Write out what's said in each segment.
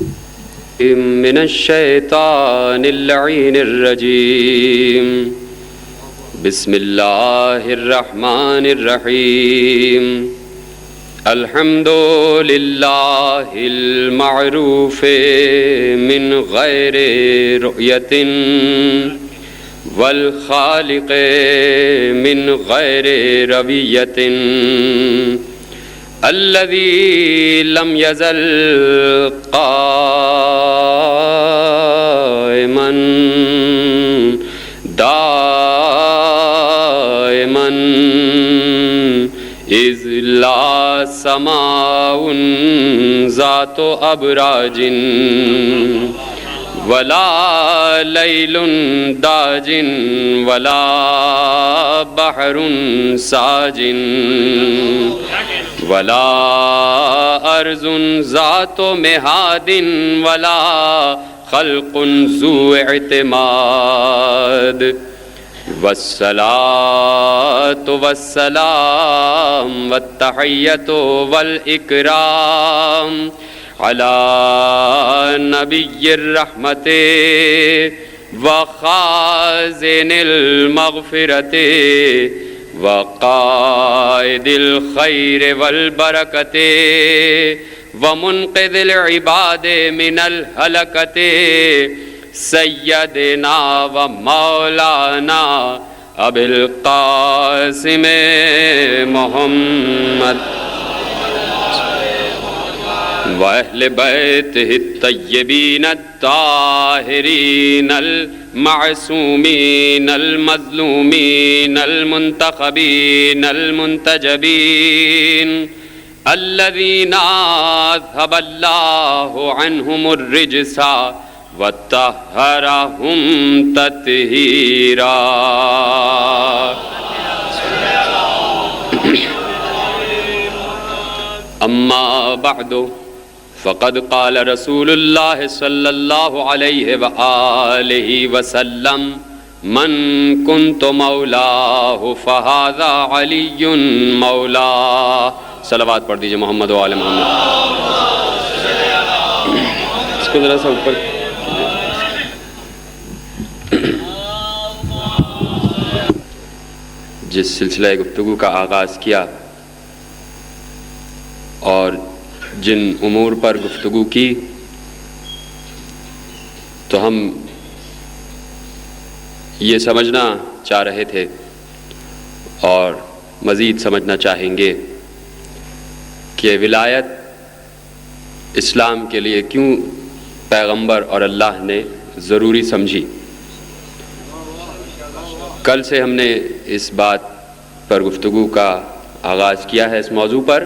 من الشیطان اللعین الرجیم بسم اللہ الرحمن الرحیم الحمد للہ المعروف من غیر رؤیت والخالق من غیر رویت الذي لم يزل قائما دائما إذ لا سماء ذات أبراج ولا ليل داج ولا بحر ساج ولا أرض ذات مهاد ولا خلق ذو اعتماد والصلاة والسلام والتحية والإكرام على نبي الرحمة وخازن المغفرة وقائد الخير والبركة ومنقذ العباد من الهلكة سيدنا ومولانا أبي القاسم محمد وأهل بيته الطيبين الطاهرين المعصومين المظلومين المنتخبين المنتجبين الذين أذهب الله عنهم الرجس وطهرهم تطهيرا. أما بعد فقد قال رسول الله صلى الله عليه وآله وسلم من كنت مولاه فهذا علي مولاه. صلوات پڑھ دیجئے محمد و آل محمد. اس کو ذرا سا اوپر. جس سلسلہ گفتگو کا آغاز کیا اور جن امور پر گفتگو کی تو ہم یہ سمجھنا چاہ رہے تھے اور مزید سمجھنا چاہیں گے کہ ولایت اسلام کے لیے کیوں پیغمبر اور اللہ نے ضروری سمجھی. کل سے ہم نے اس بات پر گفتگو کا آغاز کیا ہے اس موضوع پر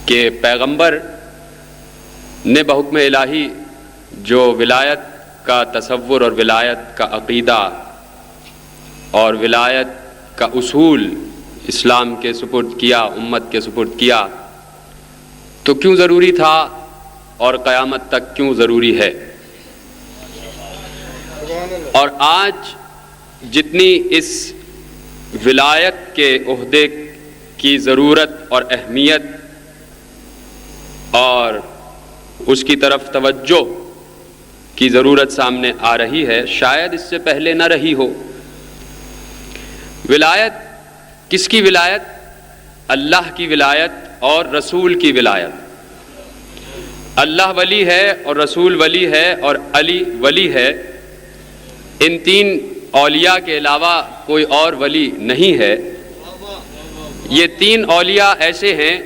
کہ پیغمبر نے بحکم الہی جو ولایت کا تصور اور ولایت کا عقیدہ اور ولایت کا اصول اسلام کے سپرد کیا، امت کے سپرد کیا، تو کیوں ضروری تھا اور قیامت تک کیوں ضروری ہے. اور آج جتنی اس ولایت کے عہدے کی ضرورت اور اہمیت اور اس کی طرف توجہ کی ضرورت سامنے آ رہی ہے، شاید اس سے پہلے نہ رہی ہو. ولایت کس کی ولایت؟ اللہ کی ولایت اور رسول کی ولایت. اللہ ولی ہے اور رسول ولی ہے اور علی ولی ہے. ان تین اولیاء کے علاوہ کوئی اور ولی نہیں ہے. یہ تین اولیاء ایسے ہیں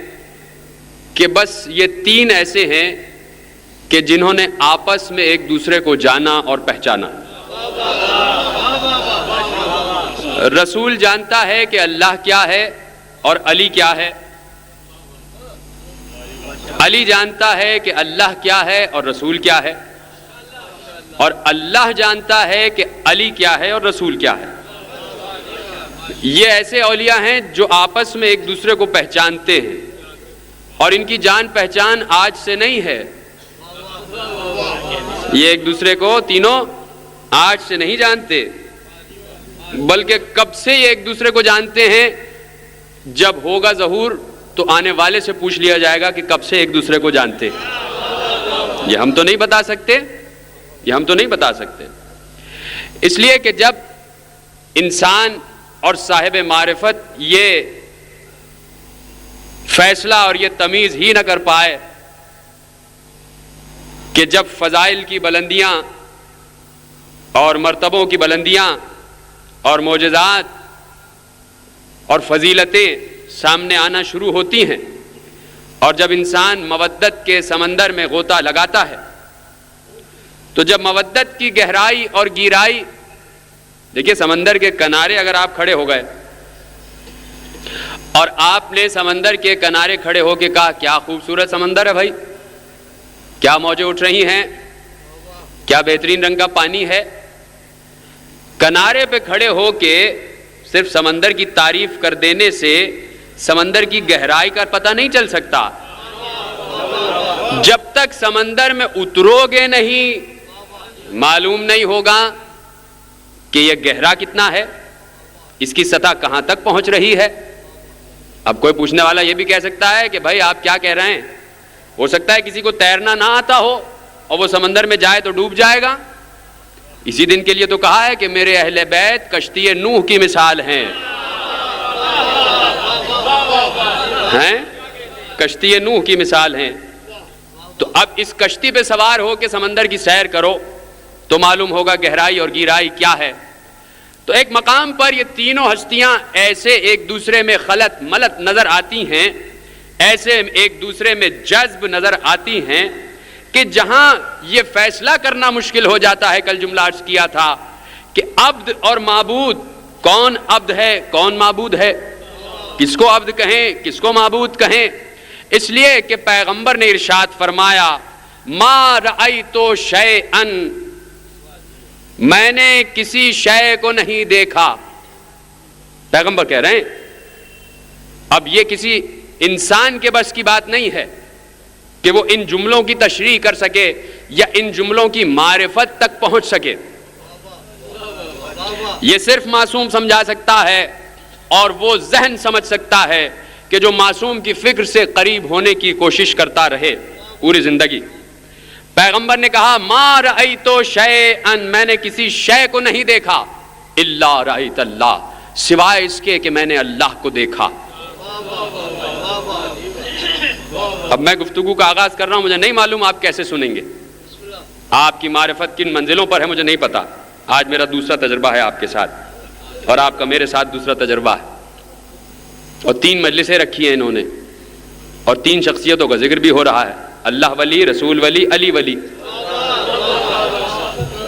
کہ بس یہ تین ایسے ہیں کہ جنہوں نے آپس میں ایک دوسرے کو جانا اور پہچانا. رسول جانتا ہے کہ اللہ کیا ہے اور علی کیا ہے. علی جانتا ہے کہ اللہ کیا ہے اور رسول کیا ہے. اور اللہ جانتا ہے کہ علی کیا ہے اور رسول کیا ہے. یہ ایسے اولیاء ہیں جو آپس میں ایک دوسرے کو پہچانتے ہیں اور ان کی جان پہچان آج سے نہیں ہے. یہ ایک دوسرے کو تینوں آج سے نہیں جانتے، بلکہ کب سے یہ ایک دوسرے کو جانتے ہیں. جب ہوگا ظہور تو آنے والے سے پوچھ لیا جائے گا کہ کب سے ایک دوسرے کو جانتے. یہ ہم تو نہیں بتا سکتے، یہ ہم تو نہیں بتا سکتے. اس لیے کہ جب انسان اور صاحب معرفت یہ فیصلہ اور یہ تمیز ہی نہ کر پائے کہ جب فضائل کی بلندیاں اور مرتبوں کی بلندیاں اور معجزات اور فضیلتیں سامنے آنا شروع ہوتی ہیں، اور جب انسان مودت کے سمندر میں غوطہ لگاتا ہے، تو جب مودت کی گہرائی اور گہرائی، دیکھیے سمندر کے کنارے اگر آپ کھڑے ہو گئے اور آپ نے سمندر کے کنارے کھڑے ہو کے کہا کیا خوبصورت سمندر ہے بھائی، کیا موجیں اٹھ رہی ہیں، کیا بہترین رنگ کا پانی ہے، کنارے پہ کھڑے ہو کے صرف سمندر کی تعریف کر دینے سے سمندر کی گہرائی کا پتہ نہیں چل سکتا. جب تک سمندر میں اترو گے نہیں معلوم نہیں ہوگا کہ یہ گہرا کتنا ہے، اس کی سطح کہاں تک پہنچ رہی ہے. اب کوئی پوچھنے والا یہ بھی کہہ سکتا ہے کہ بھائی آپ کیا کہہ رہے ہیں، ہو سکتا ہے کسی کو تیرنا نہ آتا ہو اور وہ سمندر میں جائے تو ڈوب جائے گا. اسی دن کے لیے تو کہا ہے کہ میرے اہل بیت کشتی نوح کی مثال ہیں، کشتی نوح کی مثال ہیں. تو اب اس کشتی پہ سوار ہو کے سمندر کی سیر کرو تو معلوم ہوگا گہرائی اور گہرائی کیا ہے. تو ایک مقام پر یہ تینوں ہستیاں ایسے ایک دوسرے میں خلط ملط نظر آتی ہیں، ایسے ایک دوسرے میں جذب نظر آتی ہیں کہ جہاں یہ فیصلہ کرنا مشکل ہو جاتا ہے. کل جملہ عرض کیا تھا کہ عبد اور معبود، کون عبد ہے کون معبود ہے، کس کو عبد کہیں کس کو معبود کہیں. اس لیے کہ پیغمبر نے ارشاد فرمایا ما رأیت شیئا، میں نے کسی شے کو نہیں دیکھا. پیغمبر کہہ رہے ہیں. اب یہ کسی انسان کے بس کی بات نہیں ہے کہ وہ ان جملوں کی تشریح کر سکے یا ان جملوں کی معرفت تک پہنچ سکے. یہ صرف معصوم سمجھا سکتا ہے اور وہ ذہن سمجھ سکتا ہے کہ جو معصوم کی فکر سے قریب ہونے کی کوشش کرتا رہے پوری زندگی. پیغمبر نے کہا ما رأیت شیئا، میں نے کسی شے کو نہیں دیکھا، الا رأیت اللہ، سوائے اس کے کہ میں نے اللہ کو دیکھا. اب میں گفتگو کا آغاز کر رہا ہوں، مجھے نہیں معلوم آپ کیسے سنیں گے، آپ کی معرفت کن منزلوں پر ہے مجھے نہیں پتا. آج میرا دوسرا تجربہ ہے آپ کے ساتھ اور آپ کا میرے ساتھ دوسرا تجربہ ہے، اور 3 مجلسیں رکھی ہیں انہوں نے اور 3 شخصیتوں کا ذکر بھی ہو رہا ہے، اللہ ولی، رسول ولی، علی ولی.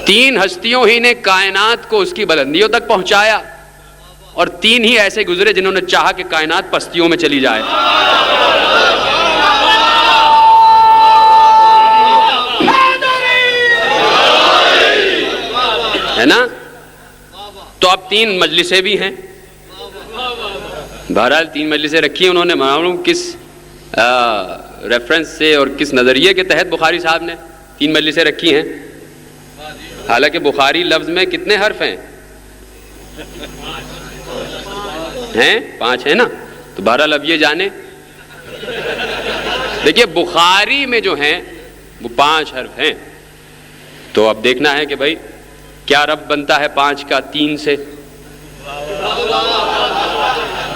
3 ہستیوں ہی نے کائنات کو اس کی بلندیوں تک پہنچایا اور 3 ہی ایسے گزرے جنہوں نے چاہا کہ کائنات پستیوں میں چلی جائے. ہے نا؟ تو اب 3 مجلسیں بھی ہیں. بہرحال 3 مجلسیں رکھی ہیں انہوں نے، معلوم کس ریفرنس سے اور کس نظریے کے تحت بخاری صاحب نے 3 مجلسیں رکھی ہیں. حالانکہ بخاری لفظ میں کتنے حرف ہیں؟ 5 ہیں نا. تو بہرحال اب یہ جانے، دیکھیے بخاری میں جو ہیں وہ 5 حرف ہیں. تو اب دیکھنا ہے کہ بھائی کیا رب بنتا ہے 5 کا 3 سے.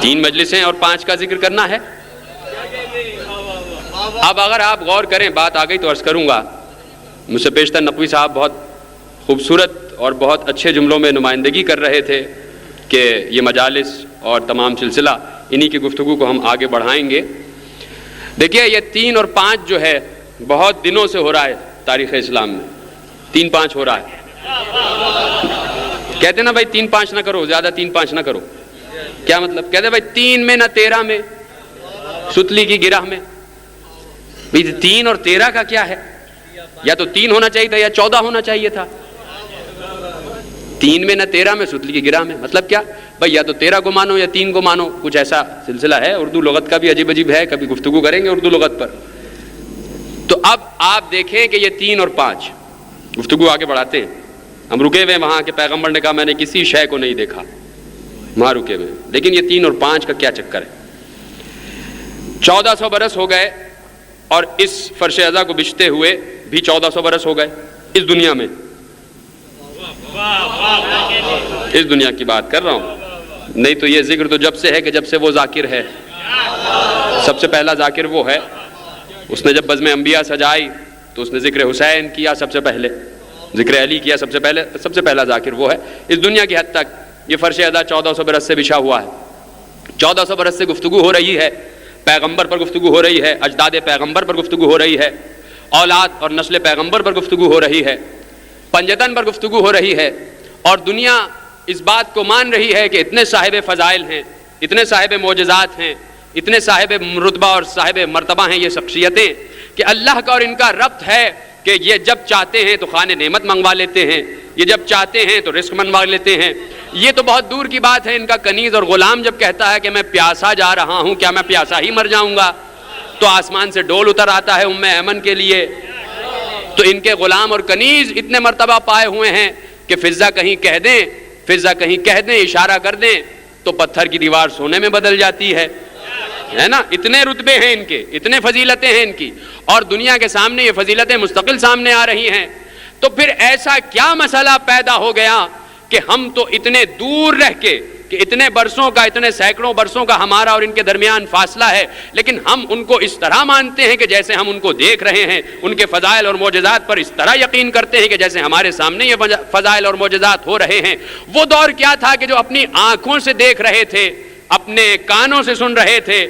3 مجلسیں اور 5 کا ذکر کرنا ہے. اب اگر آپ غور کریں، بات آ گئی تو عرض کروں گا. مجھ سے پیشتر نقوی صاحب بہت خوبصورت اور بہت اچھے جملوں میں نمائندگی کر رہے تھے کہ یہ مجالس اور تمام سلسلہ انہی کی گفتگو کو ہم آگے بڑھائیں گے. دیکھیے یہ 3 اور 5 جو ہے بہت دنوں سے ہو رہا ہے تاریخ اسلام میں. 3-5 ہو رہا ہے. کہتے نا بھائی 3-5 نہ کرو، زیادہ 3-5 نہ کرو. کیا مطلب؟ کہتے بھائی 3 میں نہ 13 میں، ستلی کی گرہ میں. 3 اور 13 کا کیا ہے؟ یا تو 3 ہونا چاہیے تھا یا 14 ہونا چاہیے تھا. 3 میں نہ 13 میں، ستلی کی گرہ میں. مطلب کیا بھائی؟ یا تو 13 کو مانو یا 3 کو مانو. کچھ ایسا سلسلہ ہے. اردو لغت کا بھی عجیب عجیب ہے، کبھی گفتگو کریں گے اردو لغت پر. تو اب آپ دیکھیں کہ یہ 3 اور 5 گفتگو آگے بڑھاتے ہیں. ہم رکے ہوئے وہاں کہ پیغمبر نے کہا میں نے کسی شے کو نہیں دیکھا، وہاں رکے ہوئے. لیکن یہ 3 اور 5 کا کیا چکر ہے؟ 1400 برس ہو گئے اور اس فرش ازا کو بچھتے ہوئے بھی 1400 برس ہو گئے اس دنیا میں. اس دنیا کی بات کر رہا ہوں. نہیں تو یہ ذکر تو جب سے ہے کہ جب سے وہ ذاکر ہے. سب سے پہلا ذاکر وہ ہے. اس نے جب بزم انبیاء سجائی تو اس نے ذکر حسین کیا سب سے پہلے, ذکر علی کیا سب سے پہلا ذاکر وہ ہے. اس دنیا کی حد تک یہ فرش ازا 1400 برس سے بچھا ہوا ہے. 1400 برس سے گفتگو ہو رہی ہے, پیغمبر پر گفتگو ہو رہی ہے, اجداد پیغمبر پر گفتگو ہو رہی ہے, اولاد اور نسل پیغمبر پر گفتگو ہو رہی ہے, پنجتن پر گفتگو ہو رہی ہے. اور دنیا اس بات کو مان رہی ہے کہ اتنے صاحب فضائل ہیں, اتنے صاحب معجزات ہیں, اتنے صاحب رتبہ اور صاحب مرتبہ ہیں یہ شخصیتیں کہ اللہ کا اور ان کا ربط ہے کہ یہ جب چاہتے ہیں تو خانے نعمت منگوا لیتے ہیں, یہ جب چاہتے ہیں تو رزق منگوا لیتے ہیں. یہ تو بہت دور کی بات ہے. ان کا کنیز اور غلام جب کہتا ہے کہ میں پیاسا جا رہا ہوں, کیا میں پیاسا ہی مر جاؤں گا, تو آسمان سے ڈول اتر آتا ہے ام ایمن کے لیے. تو ان کے غلام اور کنیز اتنے مرتبہ پائے ہوئے ہیں کہ فضا کہیں کہہ دیں, اشارہ کر دیں تو پتھر کی دیوار سونے میں بدل جاتی ہے نا. اتنے رتبے ہیں ان کے, اتنے فضیلتیں ہیں ان کی, اور دنیا کے سامنے یہ فضیلتیں مستقل سامنے آ رہی ہیں. تو پھر ایسا کیا مسئلہ پیدا ہو گیا کہ ہم تو اتنے دور رہ کے کہ اتنے برسوں کا, اتنے سینکڑوں برسوں کا ہمارا اور ان کے درمیان فاصلہ ہے, لیکن ہم ان کو اس طرح مانتے ہیں کہ جیسے ہم ان کو دیکھ رہے ہیں. ان کے فضائل اور معجزات پر اس طرح یقین کرتے ہیں کہ جیسے ہمارے سامنے یہ فضائل اور معجزات ہو رہے ہیں. وہ دور کیا تھا کہ جو اپنی آنکھوں سے دیکھ رہے تھے, اپنے کانوں سے سن رہے تھے,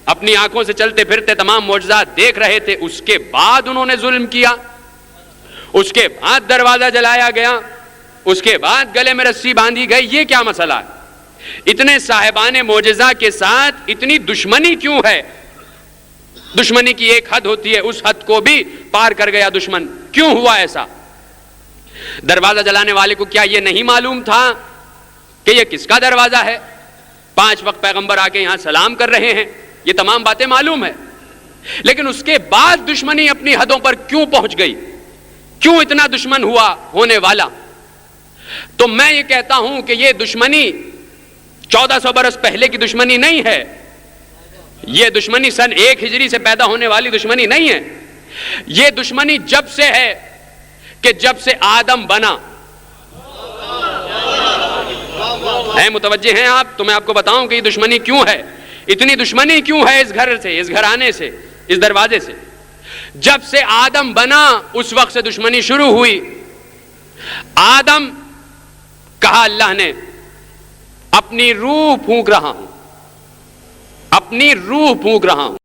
اپنی آنکھوں سے چلتے پھرتے تمام معجزات دیکھ رہے تھے, اس کے بعد انہوں نے ظلم کیا, اس کے بعد دروازہ جلایا گیا, اس کے بعد گلے میں رسی باندھی گئی. یہ کیا مسئلہ ہے؟ اتنے صاحبان معجزہ کے ساتھ اتنی دشمنی کیوں ہے؟ دشمنی کی ایک حد ہوتی ہے, اس حد کو بھی پار کر گیا دشمن. کیوں ہوا ایسا؟ دروازہ جلانے والے کو کیا یہ نہیں معلوم تھا کہ یہ کس کا دروازہ ہے؟ 5 وقت پیغمبر آ کے یہاں سلام کر رہے ہیں, یہ تمام باتیں معلوم ہے. لیکن اس کے بعد دشمنی اپنی حدوں پر کیوں پہنچ گئی؟ کیوں اتنا دشمن ہوا ہونے والا؟ تو میں یہ کہتا ہوں کہ یہ دشمنی 1400 برس پہلے کی دشمنی نہیں ہے. یہ دشمنی سن 1 ہجری سے پیدا ہونے والی دشمنی نہیں ہے. یہ دشمنی جب سے ہے کہ جب سے آدم بنا. ہیں متوجہ ہیں آپ؟ تو میں آپ کو بتاؤں کہ یہ دشمنی کیوں ہے, اتنی دشمنی کیوں ہے اس گھر سے, اس گھرانے سے, اس دروازے سے. جب سے آدم بنا اس وقت سے دشمنی شروع ہوئی. آدم کہا اللہ نے اپنی روح پھونک رہا ہوں, اپنی روح پھونک رہا ہوں.